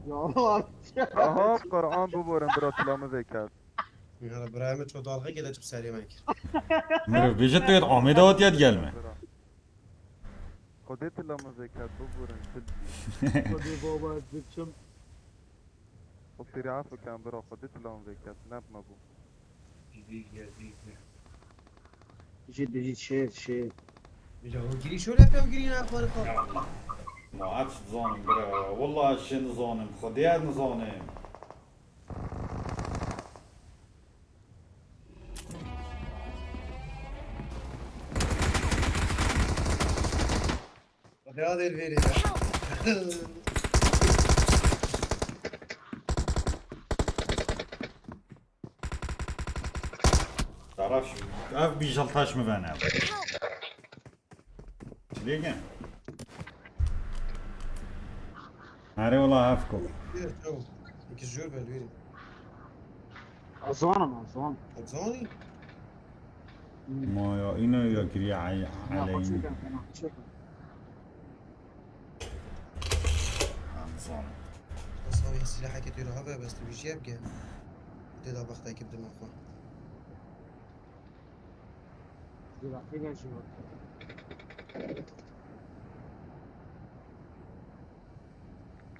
Ya آها قرآن ببرم برا سلام ذکر Yani Brahim'e çok dalga gelecek seriyemek. مرو بیجت بید آمیده هات یاد گلمه خودت سلام ذکر ببرم سلبی hadi baba zıçım. خب سری عفو کن برا خودت سلام ذکر نب مبو Ciddi şey. Ya o giriş şöyle yapıyor gireyim akvarı kal. ما عادش نظانم برا والله شي نظانم خديات نظانم Hadi hadi verin ya. تعرفش اف بیجلتاش میبنم ليك هاري والله هفكو Bir çabuk. İki jür ver verin. Azanım. Adzani. ما يا اینو یا گری علي نظام بس هو السلاح كتير هذا بس تبي شيء يبقى. تدا بختك يبدا مخه.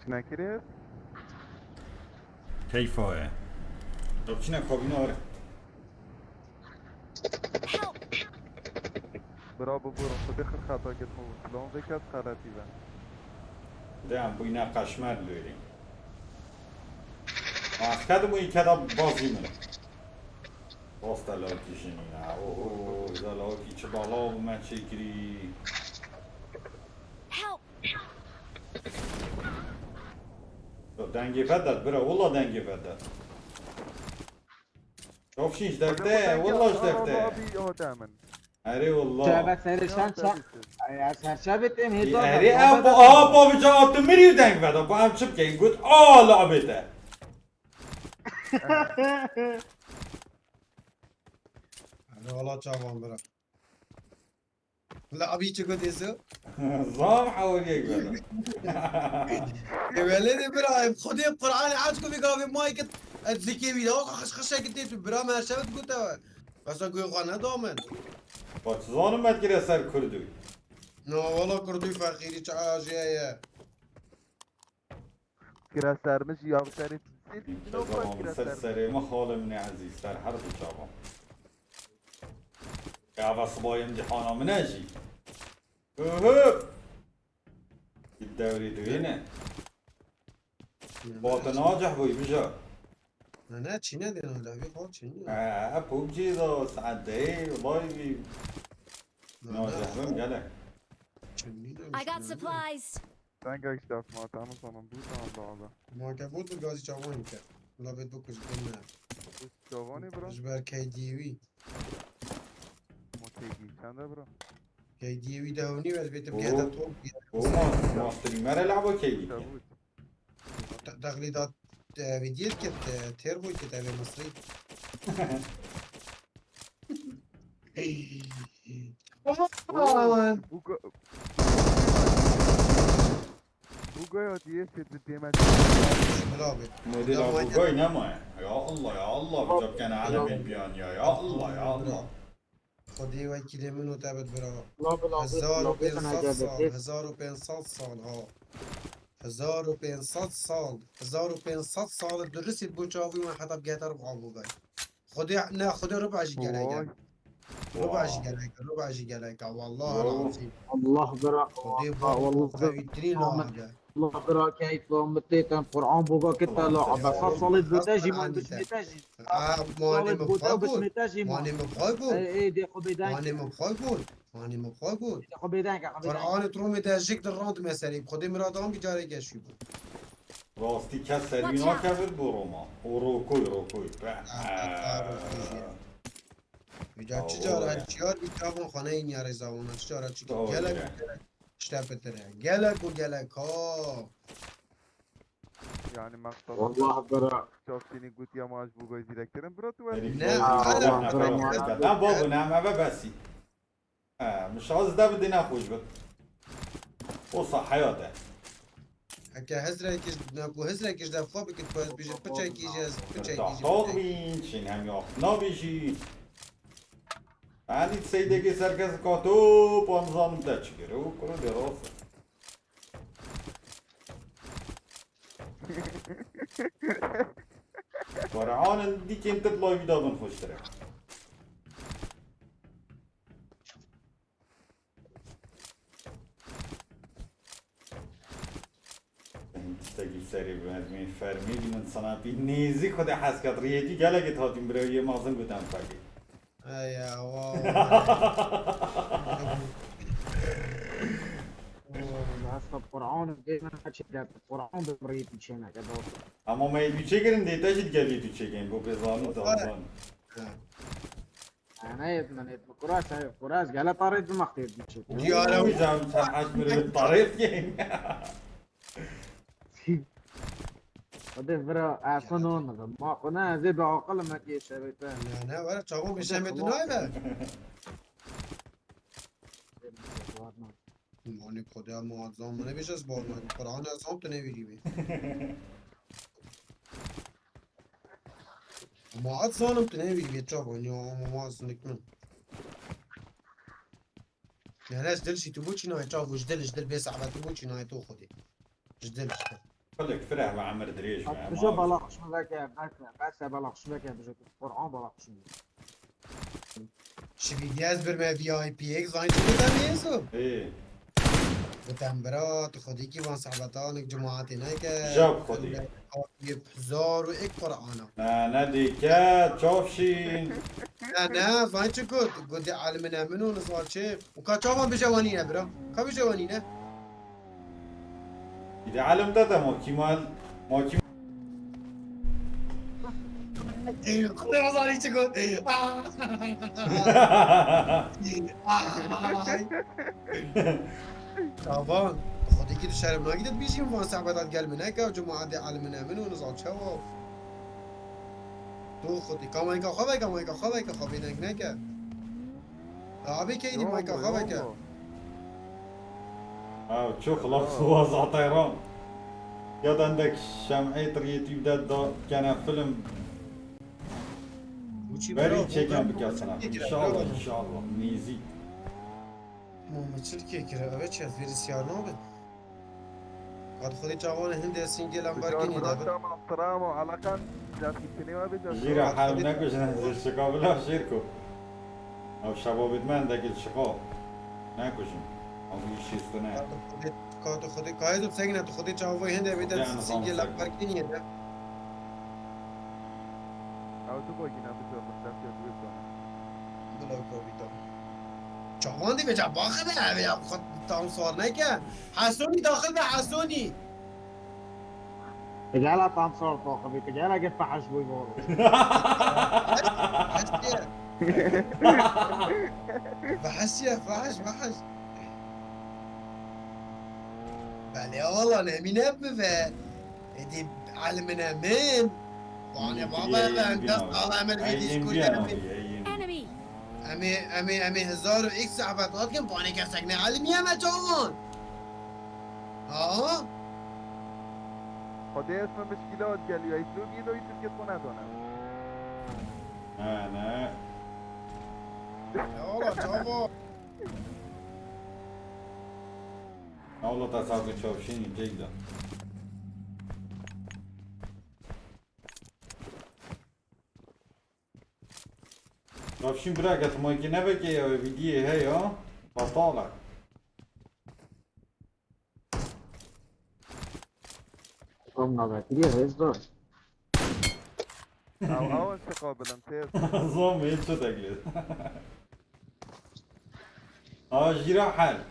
نکرد؟ كيف هو طب شنو كوبينا ورا برا ببرم خود خر خطا کت مبو سلام ذکر خلاتی بند دام بوينا قشمر لوري اسكاد مو يكدا بازي من واستا لاكي شنينا اوه اذا لاكي چبالا وما چكري دنگي فدت برا والله دنگي فدت شوف شيش دفته والله ايش دفته آبی آدمن اري والله Şöyle serişen çak. Ya serşabet em hiç اري ابو ابا بجات مريو دنگ فدت بو ام چب كين قلت لعبته Hadi valla çaban bırak. لا ابي تشكو ديزو. زام حاول يقبل ولد ابراهيم خذي القران عادكم يقاوي مايك اتذكي بيدا خش خش كنت برا ما شفت قلت بس اقول قانا دومن. باتزانم مدگیره سر کردوی نو والله كردوي فقيري تعاجيه. کرا سرمش یا بسری زمان سر سره ما خاله من عزیز سر هر دو جوان يا بصباي امتحانا من اجي اوهب الدوري دوينه باطن ناجح بوي بجا انا تشينا دي انا لعبي خالص تشينا. بوبجي ذا سعدي والله بي ناجح بهم قالك I got supplies. Ben gel işte atma tamam tamam bu tamam da ما كفوت الغازي جوان كان لا بدو كش قلنا جوانی برا جبر كي دي وي متیگی چنده برا كي دي وي داوني بس بيت أوه. بقيت طول هما ماستري مرة لعبوا كيجي چبود تغليدات فيديو كت تيربو كتاب مصري. بوگا بوگا یا دیگه سید دیمت بلابي موديل ابو جوي نما يا الله يا الله بجاب كان على بالبيان يا الله يا الله خدي وای کلی منو تابت برا La 1500 سال 1500 سال ها 1500 سال 1500 سال درست بو چاوی من حتی بگهتر بخواب بگای خدي نه خدي ربعش وای گلک ربعش گلک والله العظيم Allah bıra. خدي والله خويترين هذا الله بıra كيف متيتن قرآن بوغا كتا لعبة صلت بتاجي من بس متاجي ماني صلت بوتا بس مبخايبون متاجي ماني مبخايبون ايه دي خو بيدانك ماني مبخايبون ماني مبخايبون دي خو بيدانك قرآن ترومي تاجيك درانت مثلا خدي مرادهم بجاري كشيبون راستي كسر بينا كفر بروما وروكوي روكوي میگه چجوری چیار بیتابون خانه این یاری زبونه چجوری چی گلک اشتبهتره گلک و گلک ها yani maksat والله برا شافتینی گوتی یا ماش بوگای زیرکترین برا تو نه بابا نه ما بسی مش عاوز ده بدي ناخذ بس قصة حياته اگه هزرکش نکو هزرکش در خواب که تو از بیش پچای کیجی از پچای تحقاق کیجی بین چین هم یاخنا بیشی هنید سیده که سرکز کاتو پانزانم دا چگره او کرو دراسته فرعان دیگه انت بلایوی دادن خوش تره تستگی سری بمرمی فرمی من صنابی نیزی خود حس کرد ریدی گلگت هاتیم برای یه مازن بودم فقی ایا واو هسه قرآن دائما حكي كذا قرآن بمريت مشينا كذا اما ما یدی چه گرن دیتا شد گلی تو چه گیم بو بزانو دازان انا يتمنى كراس هاي كراس قال طارد ما خطيت بشي دیارم میزم سرحش میره به طرف گیم وده فرا اصلا ما قلنا زي بعقل ما تيجي شبيتان نه نه ولی چاقو میشه میتونای به مانی خدا معظم منه بیش از بار من قرآن ازام تو نمیری بی معظم تو نمیری بی چاقو نیا معظم نکنم يعني ايش دلشي تبوشي ناي تشوفوا جدلش دل بيس عبا تبوشي ناي تو خدي جدلش خليك فرح وعمر دريش بجو بلاقش مذاك بس بلاقش مذاك بجو القرآن بلاقش شبي دياز برما في اي بي اكس زاين شو بدم يسو ايه بتمبرات خدي كي وان صحبتانك جماعتي نايك جاب خدي يبزار وإك قرآن انا ديكات شوفشين انا زاين شو قد علمنا منو نصال شيء وكاتشوفان بجوانينا برا كا بجوانينا اذا علم داتا ما كي خدي مصاري شو طبعا خدي كده شرب ناقدت بيجي من صعبات قلب هناك وجماعة علمنا منو نزال شوا تو خدي كامايكا خبايكا خبينا هناك ابي كيدي مايكا خبايكا شو خلاص وضع طيران ياد عندك شمعية ريتيوب دا كان فيلم بري تشيكن بكاسنا ان شاء الله ميزي محمد شركي كده أبد شاف في السيارة نابد قد خدي جوان هند سنجل لامبورجيني ده تمام احترام وعلاقة جات السينما بجد جيرا حال نكوش ننزل شقا بلا شيركو او شباب من داك الشقا نكوشن او يشي استنى قد خدي قايد بسجنة خدي جوان هند أبد سنجل لامبورجيني ده او تو بگینا بجد مستقل بجد بلا كوبيتا جوان دي بجا باخده أبي خد تام صار نكى حسوني داخل بحسوني تجعلها طعم صار طاقة تجعلها قد فحش بوي بورو بحسيا فحش بله والله نمين أبفا دي علمنا من وانا بابا هندس طالع من فيديو كله Enemy! امي هزار و اكس عبطات كم باني كسكنا علم يا ما جوان ها خدا اسم مشکلات گلی یا ایتو گیدو ایتو که تو ندانم انا والله جوان والله تصاوي شوفشيني جيدا شوفشين براقة مايكي نبكي او فيديو هاي ها بطالة قمنا باكرية هيز دور او انتقابل انتيز نظام ايه شو تقلد جيرا حال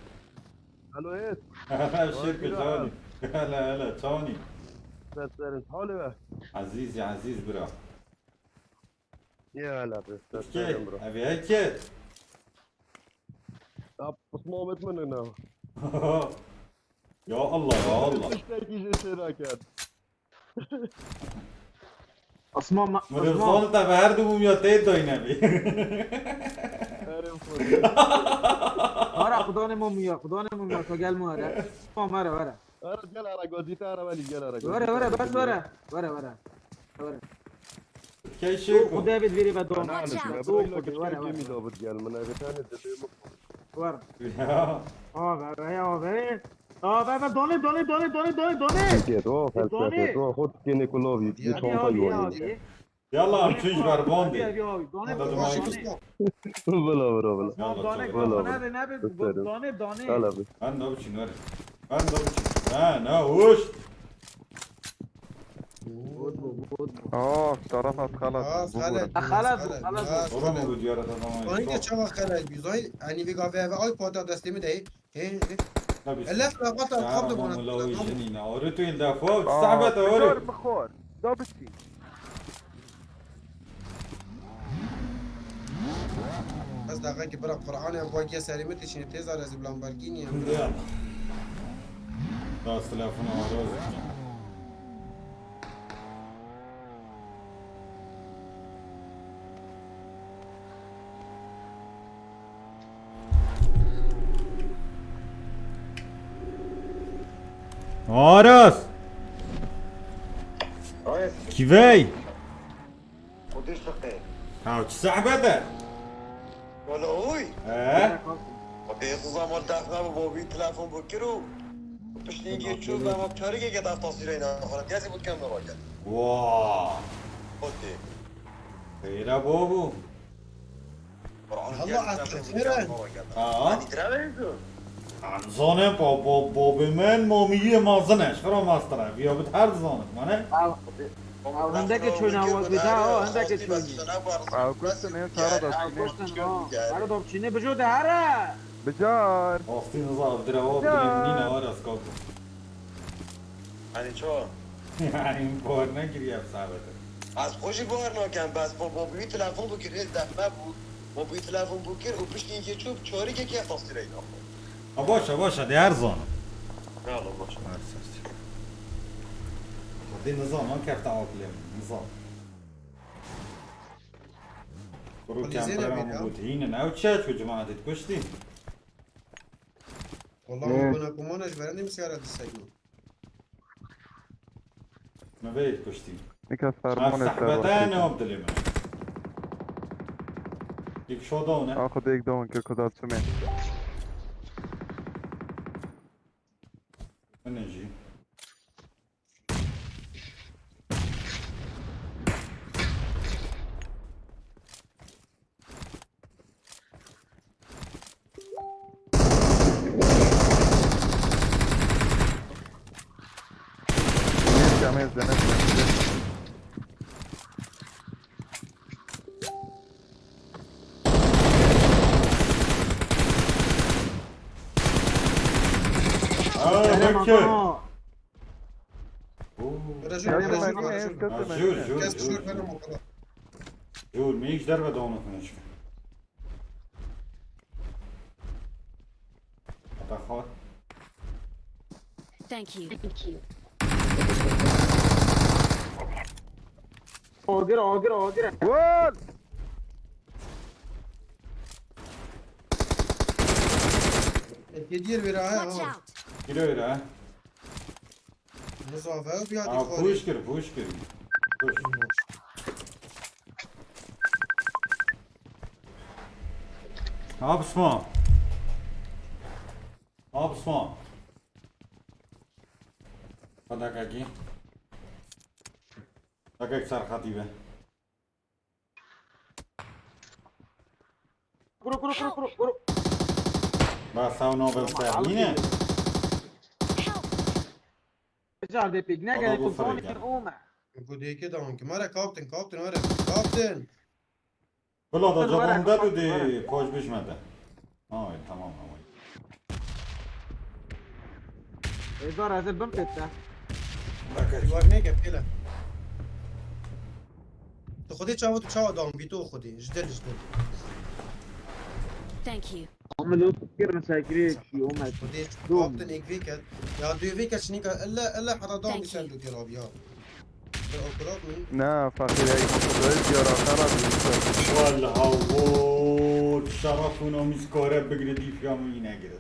الو ايه الشركة توني هلا توني بس حالي عزيز يا عزيز برا يا هلا بس كيف ابي هيك بس ما مننا يا الله يا الله تشتكي اشتراكات أصمام مرزان تبهر دوم یا تید دای نبی مرا خداني مميا تو قال مرا ما مرا رجال على قودي ترى ولا رجال على قودي ورا بس ورا كيشيكو خدا بتفيري بدون انا Watch out. على سوق قودي خدي، ورا كيمي لو رجال من غتاني تدي ورا يا بابا دوني كيت او فلسفه او خد كيني كلوفي بيشون طيوري يلا امشيش بربوندي ماشي بسمع بلا دوني لا بس انا وش نوري انا وش طرفت خلاص خلاص والله موجود يا رب Aynı تمام çava kadar güzel. Hani bir kahve ve ay pata destemi de. Allah la qata qabda والله bana. لو يجنينا اوريتو يلدافو صعبة اوري مخور دابتي Az daha ki bırak Kur'an'ı bu ki selimet için tez arası Lamborghini. يلا راس تلفون وراز Aras! كيفاي؟ وديش فقيه هاو تسحبته؟ ولا هوي اه؟ ودي زمان داخل بابي تلفون بكرو باش نيجي تشوف ما بطريقه كده تصويرين اخر جالس بكم راجل واو ودي خير بابو Allah aşkına. اه هذه ترى عن زانه باب من مامیه مازنش فرام استرا بیا بد هر زانه منه هندك چون اول بدا هندك چون قلت ان ترى هر دو چینه بجود هر بجار آستی نزا دروا بگیم نینا آراس کاپ يعني شو یعنی این بار نگیری اب ثابته از خوشی بار نکن بس بابی تلفن بکر دفعه بود بابی تلفن بکر و پیش نيجي تشوف چوری که تصویرین اخر باشه ده هر زانه يلا باش دي نظام ما كيف تعرف ليه نظام برو واللي كان زين برا أبيك، ها؟ موجودين انا وتشات وجماعه تكشتي والله كنا كمانش برندي مسيارة السجن. ما بيت كشتي نكسر ما مونيتور سحبتان وابدلي من يك شو دونه اخذ هيك دون كده سمع نجي عمل زنات بكر رجل جول كاس شهور بنا مقدار. جول ميكش دربه دونه فنش اتاخر Thank you. اوگر وول Hediye bir ha. Watch out. giriyor ha Muzafe bir hadi اه خارج. بوش كر بوش اب اسمع خدك اكي خدك صار خطيبه برو بس هاو نوبل سرمينه Help. رجال دي بيج نگه بابا تلفوني بفرج. اومه Gudi ki tamam ki mara kaptın öyle. Kaptın. كله ده ورق، جابهم ده ورق. دي فوج بيش مده تمام هزار هزار بمفتة Var ne kepkele. تو خودی چاو تو چاو دام بی تو خودی جدل. Thank you. عملوا كثير مساكرين شي اومه خودی دوم. kaptın ek viket. Ya dü viket şnika illa حدا دام Thank بيسال you. دو كلاب يا. الأوكرات مين؟ نا فقير هيك مصدر يا خراب والله شرفونا ميز كارب بگیره دیپیا و اینه گیره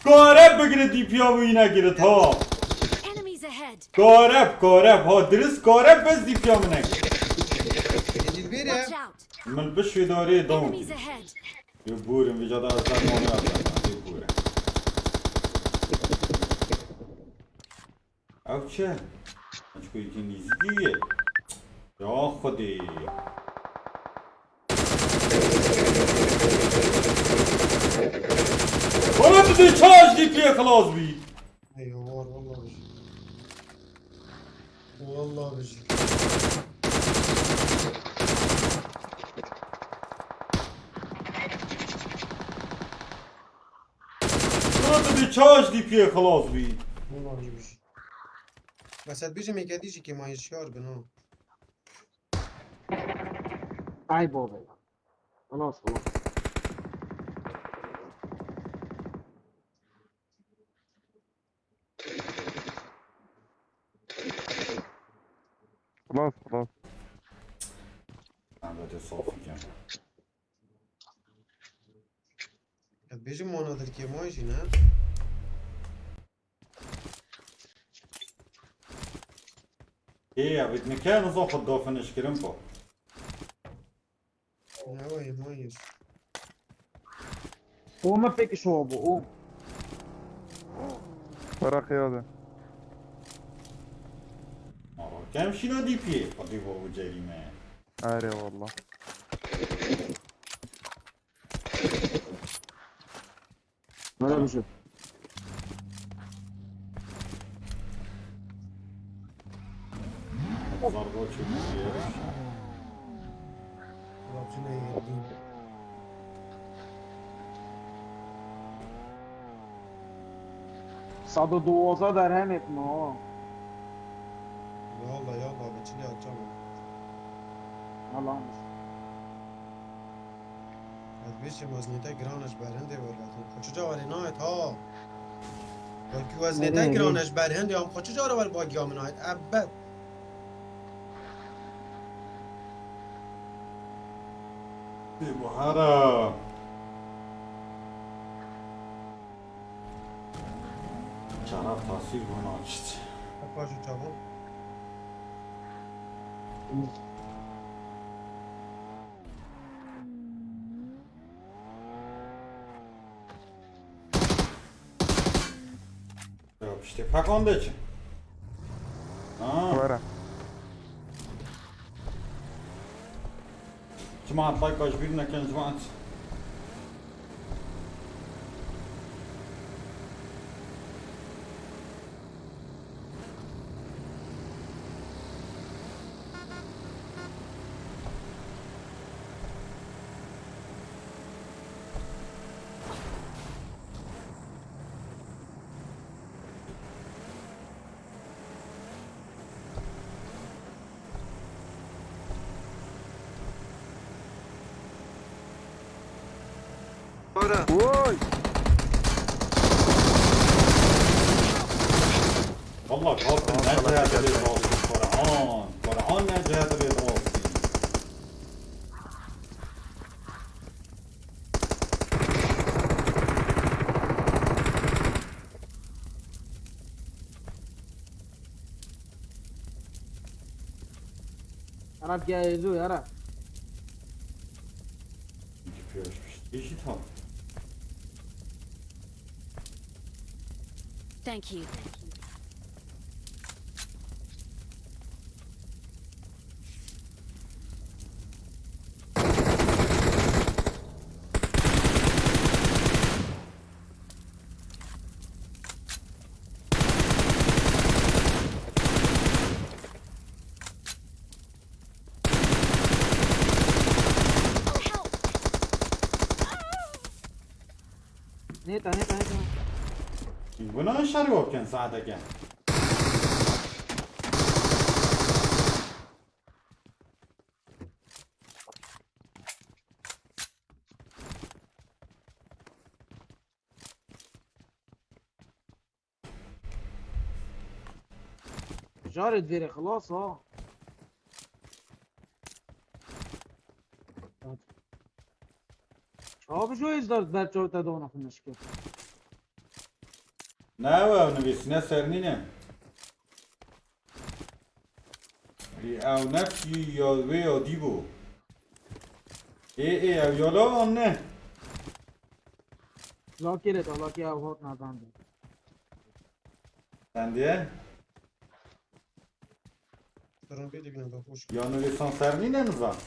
کارب بگیره دیپیا و اینه گیره تا ahead. كورب ها درس كورب بس دي فيها منك جديد بير Watch يا out. من بشوي دوري دوم Enemies ahead. يبورم بجد أزداد موني أزداد يبورم أو چه؟ أشكو يجي نزدیه یا خودی ولا بدي تشارج دي فيه خلاص بي ايوه والله بجي والله بجي ولا بدي تشارج دي فيه خلاص بي والله بجي بس بيجي ميكاديجي كي ما يشيار بنا هاي بابا خلاص خلاص خلاص خلاص. أنا بدي صافي كم بيجي مناظر كي ما يجي نه إيه بدنا كان نظافة ضافنش كرمبو نه وای ما يجي هو ما فيك شو ابو قوم برا قيادة. مرة كم شنو دي فيه قدي هو جريمة عاري والله. هذا بشوف زرقو شو مزيرش رابطنا يدين صد و دوازده در همت ما يلا يلا بتشيلي اتجمع الله مش بيجي وزنيته جرانش برهنده ولا خو چجا ولی نایت ها باکی وزنيته نره. جرانش برهنده هم خو چجا ولی باگی هم نایت ابد بحرام شرف تاثیر گناهشت پاشو چابون Ya işte kalk onda için. Ha, برا. cemaat like baş birine kan cemaat. وای. والله kalkın ne cihaz ediyor Kur'an. Kur'an ne cihaz ediyor. عرب جايزو يا رب Yapıyormuş. İşi tam. Thank you. Oh, help! نيتا نيتا نيتا Buna şarı yokken sadece. جارت فيري خلاص ها شو بجوز دارت برچه تدونه في المشكلة Ne var onu bilsin ne sernine. او نفسی یاد وی یادی بو ای او یالا آن نه لاکی رد لاکی او هات ندانده سندیه دارم بیدی بینم با خوش یا نویسان سرنی ننزا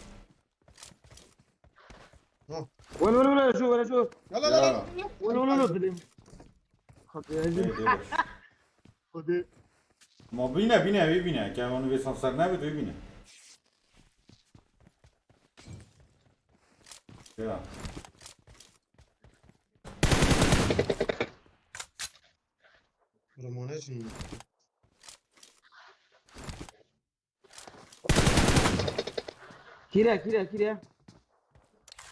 ولا شو لا لا لا ولا بدیم خاطر ازم خاطر ما بینه که اون نویسان سر نبید ببینه یا رمانه چی کیره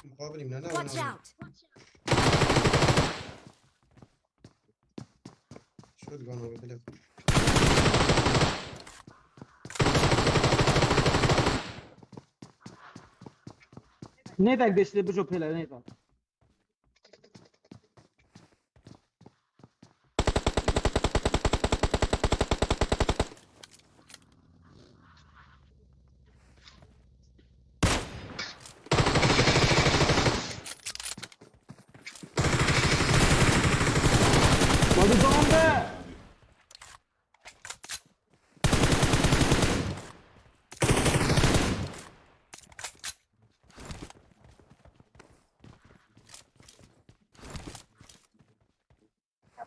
مقابلیم نه Watch out! شد گانا رو بله نه tak داشته بجو پله نه tak Hadi tamam be.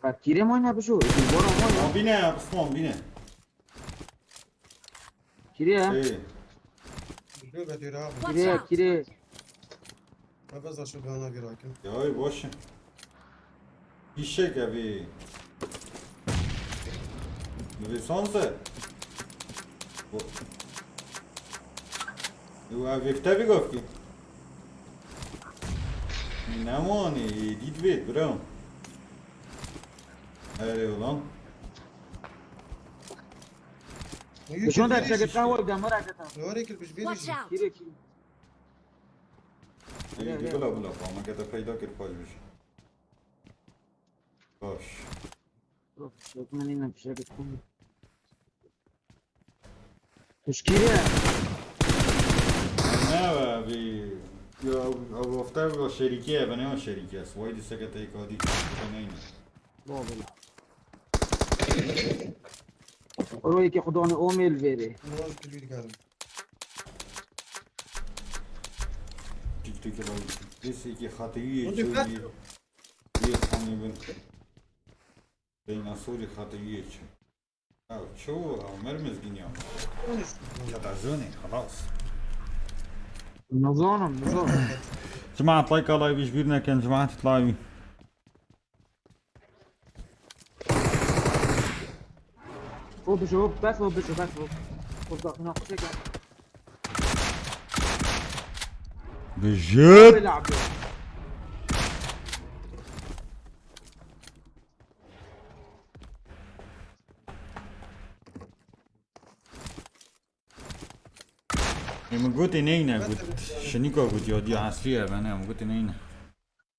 Bak kire mi oyna bu şu? Bora mı oyna? ما بینه بسمان بینه Kire ya. ای بجو بدی را Kire. ما بزا شد گانا گراکم یای باشه پیشه گوی نویسان سر او ویفته بگفت که نمانی دید بید برام اره اولان Şunu da çekip kahve gamur akıtan. نواری کل بش بیریش Watch out! Kire. ای بلا فاما که تا پیدا کرد پاش بشه باش Çok menina bir şey bekliyorum. Kire. نه و بی یا او گفته با شریکیه و نه شریکی است وای دیسته که تایکادی کنه اینه Baba. Orayı ki Kudani omel veri. نواری کل بیری کارم تیک تیک رو دیسی که خطیه اون چوی دقت یه خانی بین دیناسوری خطیه چو او چو او مرمز گینیم کدازونه خلاص Nazanım. جماعة لايك الله يبيش بيرنا كان جماعة تطلعي O bir şey o bas o bir şey bas o. O da ناقصه كده. بجد بيلعب. من قلت نينا قلت شنيكو قلت يا دي عصرية انا قلت نينا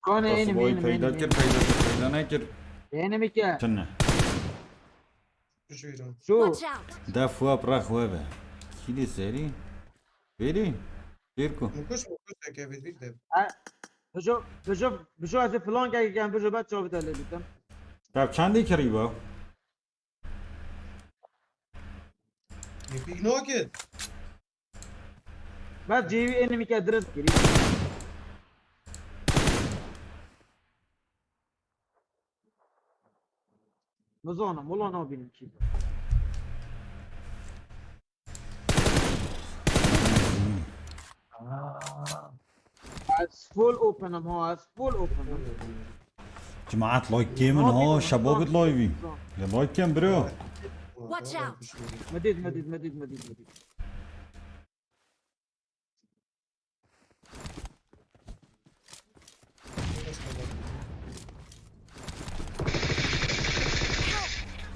Kone بس enim باي enim فايدة enim. كر فايدة نكر Enim iki. شنة بش بیرم Şu. Watch out! ده فوا براخ وابا كيلي ساري بيري بيركو مکش که بید بیگ دب بشو از فلان که گم بشو بعد چاوی تله بیتم. طب چندی کریبا بیگ ناکد بعد جیوی enim iki adres giri. Nazanım ulan o benim ki. As full open هم ها as full open هم. جماعة لايك جيمن ها شباب لايفي لايك كام برو Watch out! مديد.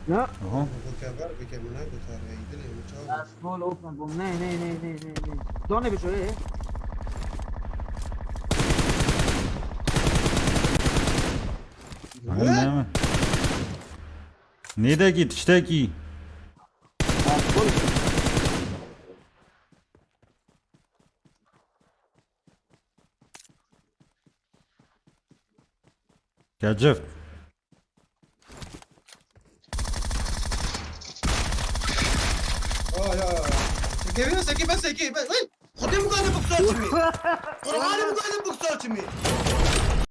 لا اها بکبر بکمونه بتاره ایدلی مچاو as full open بوم نه دانه بشو ايه نعم نيدا كي تشتكي as full كجفت يا سكي بس سكي بس سكي بس وين خدي مقالب بوكسات مي قرآن مقالب بوكسات مي